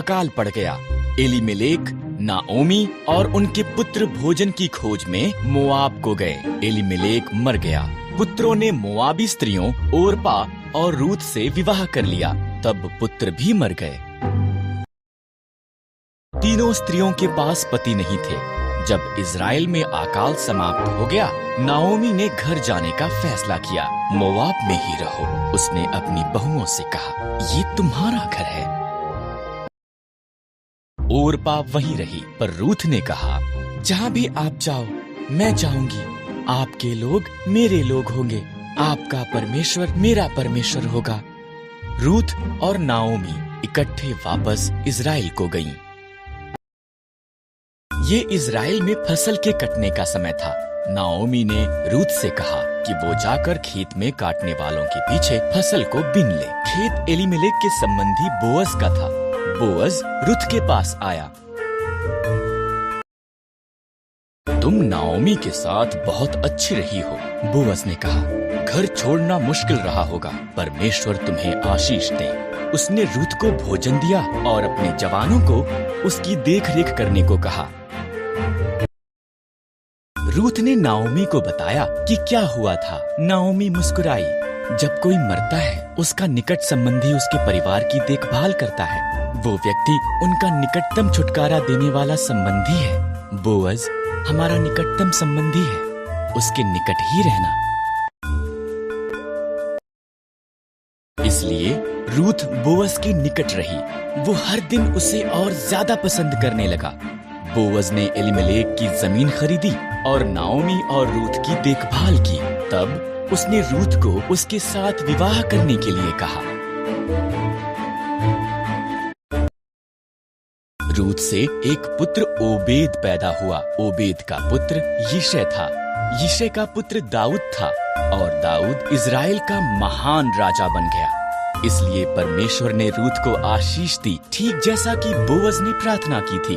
अकाल पड़ गया। एलीमेलेक, नाओमी और उनके पुत्र भोजन की खोज में मोआब को गए। एलीमेलेक मर गया। पुत्रों ने मोआबी स्त्रियों ओरपा और रूत से विवाह कर लिया। तब पुत्र भी मर गए। तीनों स्त्रियों के पास पति नहीं थे। जब इज़राइल में अकाल समाप्त हो गया, नाओमी ने घर जाने का फैसला किया। मोआब में ही रहो, उसने अपनी बहुओं से कहा, ये तुम्हारा घर है। ओरपा वहीं रही, पर रूथ ने कहा, जहाँ भी आप जाओ मैं जाऊंगी। आपके लोग मेरे लोग होंगे, आपका परमेश्वर मेरा परमेश्वर होगा। रूथ और नाओमी इकट्ठे वापस इज़राइल को गईं। ये इज़राइल में फसल के कटने का समय था। नाओमी ने रूथ से कहा कि वो जाकर खेत में काटने वालों के पीछे फसल को बीन ले। खेत एलीमेलेक के संबंधी बोअज का था। बोअज रूथ के पास आया। तुम नाओमी के साथ बहुत अच्छी रही हो, बोअज ने कहा। घर छोड़ना मुश्किल रहा होगा, परमेश्वर तुम्हें आशीष दे। उसने रूथ को भोजन दिया और अपने जवानों को उसकी देखरेख करने को कहा। रूथ ने नाओमी को बताया कि क्या हुआ था। नाओमी मुस्कुराई। जब कोई मरता है, उसका निकट संबंधी उसके परिवार की देखभाल करता है। वो व्यक्ति उनका निकटतम छुटकारा देने वाला संबंधी है। बोअज हमारा निकटतम संबंधी है, उसके निकट ही रहना। इसलिए रूथ बोअज के निकट रही। वो हर दिन उसे और ज्यादा पसंद करने लगा। बोअज ने एलीमेलेक की जमीन खरीदी और नाओमी और रूथ की देखभाल की। तब उसने रूथ को उसके साथ विवाह करने के लिए कहा। रूथ से एक पुत्र ओबेद पैदा हुआ। ओबेद का पुत्र यिशै था। यिशै का पुत्र दाऊद था और दाऊद इज़राइल का महान राजा बन गया। इसलिए परमेश्वर ने रूथ को आशीष दी, ठीक जैसा कि बोअज ने प्रार्थना की थी।